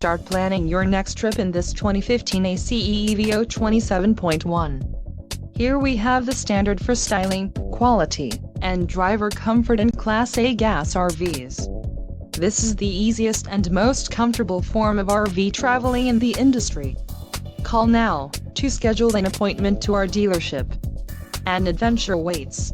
start planning your next trip in this 2015 ACE EVO27.1. Here we have the standard for styling, quality, and driver comfort in Class A gas RVs. This is the easiest and most comfortable form of RV traveling in the industry. Call now to schedule an appointment to our dealership. An adventure waits.